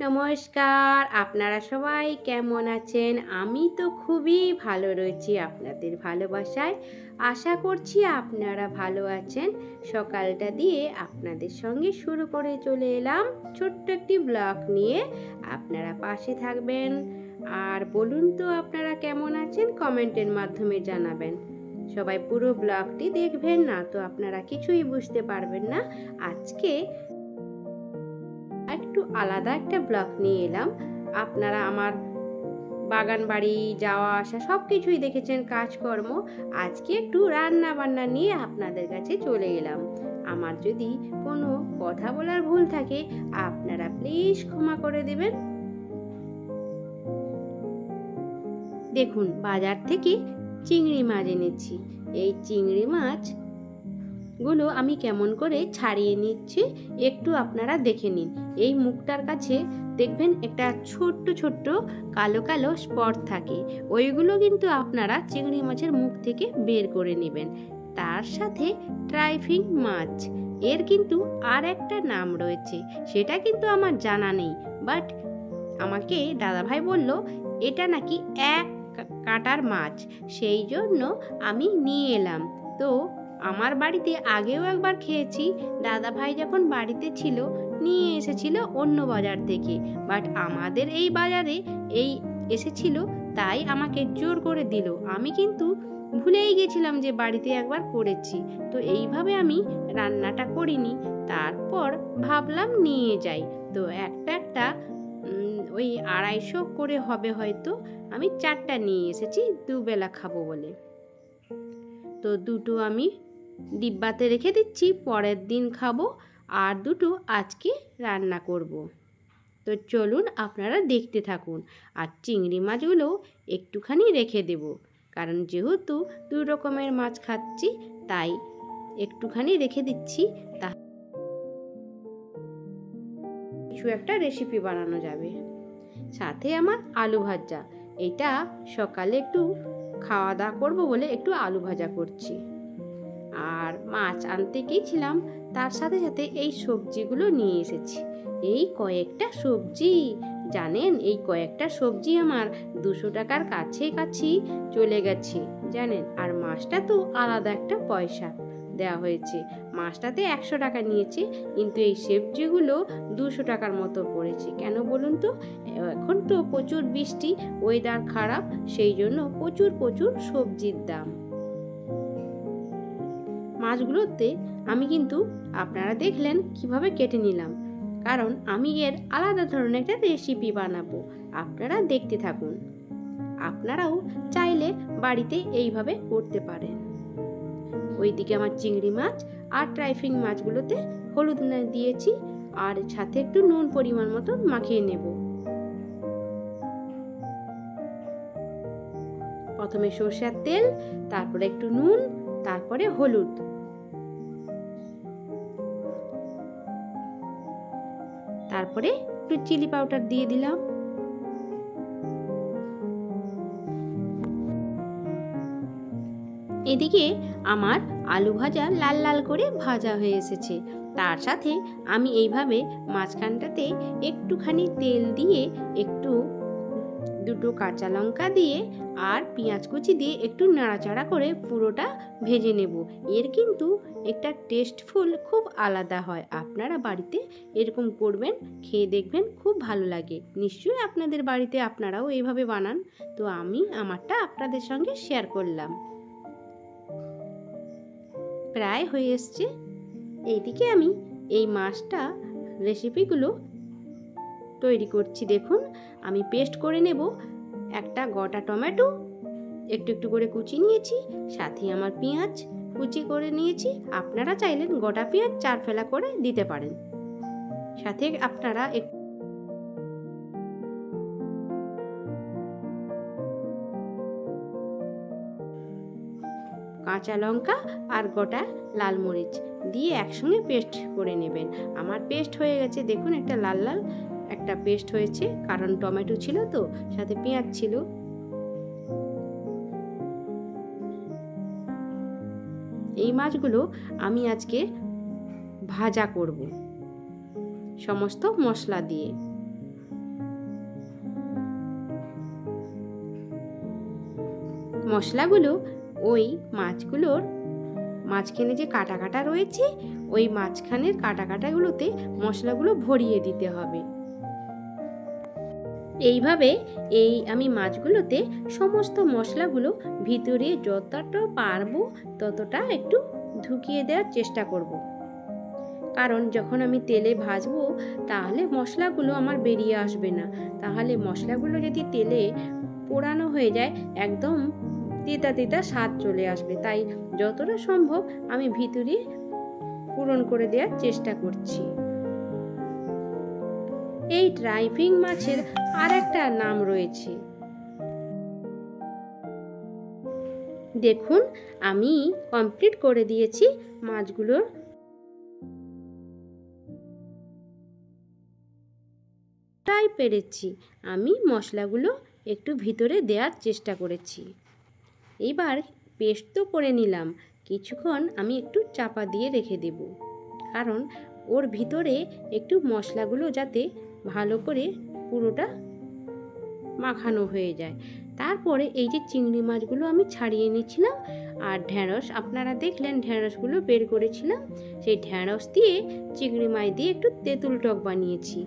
নমস্কার, আপনারা সবাই কেমন আছেন? আমি তো খুবই ভালো রয়েছি আপনাদের ভালোবাসায়। আশা করছি আপনারা ভালো আছেন। সকালটা দিয়ে আপনাদের সঙ্গে শুরু করে চলে এলাম ছোট্ট একটি ব্লগ নিয়ে। আপনারা পাশে থাকবেন আর বলুন তো আপনারা কেমন আছেন, কমেন্টের মাধ্যমে জানাবেন। সবাই পুরো ব্লগটি দেখবেন, না তো আপনারা কিছুই বুঝতে পারবেন না। আজকে একটু আলাদা একটা ব্লগ নিয়ে এলাম। আপনারা আমার বাগান বাড়ি যাওয়া আসা সব কিছুই দেখেছেন, কাজকর্ম। আজকে একটু রান্না বান্না নিয়ে আপনাদের কাছে চলে এলাম। আমার যদি কোনো কথা বলার ভুল থাকে আপনারা প্লিজ ক্ষমা করে দেবেন। দেখুন, বাজার থেকে চিংড়ি মাছ এনেছি। এই চিংড়ি মাছ গুলো আমি কেমন করে ছাড়িয়ে নিচ্ছি একটু আপনারা দেখে নিন। এই মুখটার কাছে দেখবেন একটা ছোট্ট ছোট্ট কালো কালো স্পট থাকে, ওইগুলো কিন্তু আপনারা চিংড়ি মাছের মুখ থেকে বের করে নেবেন। তার সাথে ট্রাইফিং মাছ, এর কিন্তু আর একটা নাম রয়েছে, সেটা কিন্তু আমার জানা নেই, বাট আমাকে দাদাভাই বলল এটা নাকি এক কাঁটার মাছ, সেই জন্য আমি নিয়ে এলাম। তো আমার বাড়িতে আগেও একবার খেয়েছি, দাদা ভাই যখন বাড়িতে ছিল নিয়ে এসেছিল অন্য বাজার থেকে, বাট আমাদের এই বাজারে এই এসেছিল, তাই আমাকে জোর করে দিল। আমি কিন্তু ভুলেই গেছিলাম যে বাড়িতে একবার করেছি, তো এইভাবে আমি রান্নাটা করিনি। তারপর ভাবলাম নিয়ে যাই, তো একটা একটা ওই 250 করে হবে হয়তো। আমি 4টা নিয়ে এসেছি দুবেলা খাবো বলে। তো দুটো আমি ডিব্বাতে রেখে দিচ্ছি, পরের দিন খাবো, আর দুটো আজকে রান্না করব। তো চলুন আপনারা দেখতে থাকুন। আর চিংড়ি মাছগুলো একটুখানি রেখে দেব, কারণ যেহেতু 2 রকমের মাছ খাচ্ছি তাই একটুখানি রেখে দিচ্ছি। তা কিছু একটা রেসিপি বানানো যাবে। সাথে আমার আলু ভাজা, এটা সকালে একটু খাওয়া দাওয়া করবো বলে একটু আলু ভাজা করছি। আর মাছ আনতে গিয়েছিলাম, তার সাথে সাথে এই সবজিগুলো নিয়ে এসেছি। এই কয়েকটা সবজি, জানেন এই কয়েকটা সবজি আমার 200 টাকার কাছাকাছি চলে গেছে জানেন। আর মাছটা তো আলাদা একটা পয়সা দেওয়া হয়েছে, মাছটাতে 100 টাকা নিয়েছে, কিন্তু এই সবজিগুলো 200 টাকার মতো পড়েছে। কেন বলুন তো? এখন তো প্রচুর বৃষ্টি, ওয়েদার খারাপ, সেই জন্য প্রচুর প্রচুর সবজির দাম। মাছগুলোতে আমি কিন্তু আপনারা দেখলেন কিভাবে কেটে নিলাম, কারণ আমি এর আলাদা ধরনের একটা রেসিপি বানাবো, আপনারা দেখতে থাকুন। আপনারাও চাইলে বাড়িতে এইভাবে করতে পারেন। ওইদিকে আমার চিংড়ি মাছ আর ট্রাইফিং মাছগুলোতে হলুদ দিয়েছি, আর সাথে একটু নুন পরিমাণ মতো মাখিয়ে নেব। প্রথমে সরষের তেল, তারপরে একটু নুন, তারপরে হলুদ, তারপরে একটু চিলি পাউডার দিয়ে দিলাম। এদিকে আমার আলু ভাজা লাল লাল করে ভাজা হয়ে এসেছে। তার সাথে আমি এইভাবে মাঝখানটাতে একটুখানি তেল দিয়ে, একটু 2টো কাঁচা লঙ্কা দিয়ে আর পেঁয়াজ কুচি দিয়ে একটু নাড়াচাড়া করে পুরোটা ভেজে নেব। এর কিন্তু একটা টেস্টফুল খুব আলাদা হয়। আপনারা বাড়িতে এরকম করবেন, খেয়ে দেখবেন, খুব ভালো লাগে। নিশ্চয়ই আপনাদের বাড়িতে আপনারাও এইভাবে বানান। তো আমি আমারটা আপনাদের সঙ্গে শেয়ার করলাম। প্রায় হয়ে এসছে। এইদিকে আমি এই মাছটা রেসিপিগুলো তৈরি করছি। দেখুন, আমি পেস্ট করে নেব। একটা গোটা টমেটো একটু একটু করে কুচি নিয়েছি, সাথে আমার পেঁয়াজ কুচি করে নিয়েছি। আপনারা চাইলেন গোটা পেঁয়াজ 4 ফেলা করে দিতে পারেন। সাথে আপনারা কাঁচা লঙ্কা আর গোটা লাল মরিচ দিয়ে একসঙ্গে পেস্ট করে নেবেন। আমার পেস্ট হয়ে গেছে, দেখুন একটা লাল লাল একটা পেস্ট হয়েছে, কারণ টমেটো ছিল তো, সাথে পেঁয়াজ ছিল। এই মাছগুলো আমি আজকে ভাজা করব সমস্ত মশলা দিয়ে। মশলাগুলো ওই মাছগুলোর মাঝখানে যে কাটা কাটা রয়েছে ওই মাঝখানের কাটা কাটাগুলোতে মশলাগুলো ভরিয়ে দিতে হবে। এইভাবে আমি মাছগুলোতে সমস্ত মশলাগুলো ভিতরে যতটা পারবো ততটা একটু ঢুকিয়ে দেওয়ার চেষ্টা করব। কারণ যখন আমি তেলে ভাজবো তাহলে মশলাগুলো আমার বেরিয়ে আসবে না। তাহলে মশলাগুলো যদি তেলে পোড়ানো হয়ে যায় একদম তেতা তেতা স্বাদ চলে আসবে। তাই যতটা সম্ভব আমি ভিতরে পূরণ করে দেওয়ার চেষ্টা করছি। এই ড্রাইভিং মাছের আর একটা নাম রয়েছে। দেখুন আমি কমপ্লিট করে দিয়েছি মাছগুলোর প্রায় পেরেছি। আমি মশলাগুলো একটু ভিতরে দেওয়ার চেষ্টা করেছি। এবার পেস্ট তো করে নিলাম, কিছুক্ষণ আমি একটু চাপা দিয়ে রেখে দেব, কারণ ওর ভিতরে একটু মশলাগুলো যাতে ভালো করে পুরোটা মাখানো হয়ে যায়। তারপরে এই যে চিংড়ি মাছগুলো আমি ছাড়িয়ে নিয়েছিলাম আর ঢ্যাঁড়স আপনারা দেখলেন ঢ্যাঁড়সগুলো বের করেছিলাম, সেই ঢ্যাঁড়স দিয়ে চিংড়ি মাছ দিয়ে একটু তেঁতুল টক বানিয়েছি।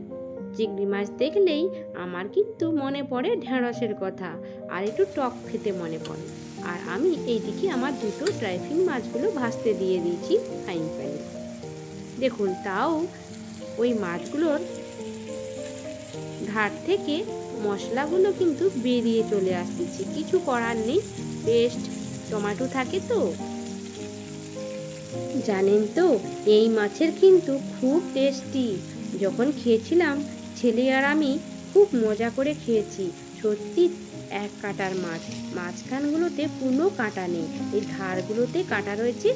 চিংড়ি মাছ দেখলেই আমার কিন্তু মনে পড়ে ঢ্যাঁড়সের কথা আর একটু টক খেতে মনে পড়ে। আর আমি এইদিকে আমার দুটো ড্রাইভিং মাছগুলো ভাজতে দিয়ে দিয়েছি ফ্রাইং প্যানে। দেখুন তাও ওই মাছগুলোর ধার থেকে মশলাগুলো কিন্তু বেরিয়ে চলে আসতেছে, কিছু করার নেই, পেস্ট টমেটো থাকে তো। জানেন তো এই মাছের কিন্তু খুব টেস্টি। যখন খেয়েছিলাম ছেলে আর আমি খুব মজা করে খেয়েছি। সত্যি এক কাটার মাছ, মাঝখানগুলোতে কোনো কাঁটা নেই, এই ধারগুলোতে কাঁটা রয়েছে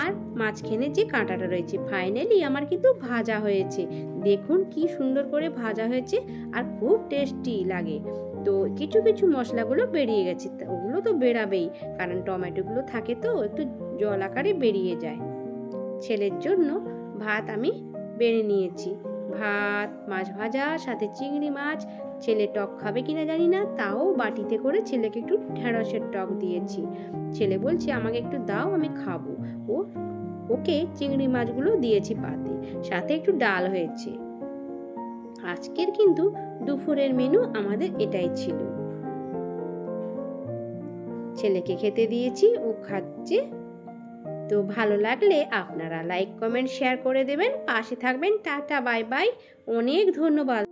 আর মাঝখানে যে কাঁটাটা রয়েছে। ফাইনালি আমার কিন্তু ভাজা হয়েছে, দেখুন কি সুন্দর করে ভাজা হয়েছে আর খুব টেস্টি লাগে। তো কিছু কিছু মশলাগুলো বেরিয়ে গেছে, ওগুলো তো বেরাবেই, কারণ টমেটোগুলো থাকে তো একটু জল আকারে বেরিয়ে যায়। ছেলের জন্য ভাত আমি বেড়ে নিয়েছি, ভাত মাছ ভাজা সাথে চিংড়ি মাছ। ছেলে টক খাবে কিনা জানি না, তাও বাটিতে করে ছেলেকে একটু ঢেঁড়সের টক দিয়েছি। ছেলে বলছে আমাকে একটু দাও আমি খাবো, ওকে চিংড়ি মাছগুলো দিয়েছি পাতে, সাথে একটু ডাল হয়েছে। আজকের কিন্তু দুপুরের মেনু আমাদের এটাই ছিল। ছেলেকে খেতে দিয়েছি, ও খাচ্ছে। তো ভালো লাগলে আপনারা লাইক কমেন্ট শেয়ার করে দেবেন, পাশে থাকবেন। টাটা বাই বাই, অনেক ধন্যবাদ।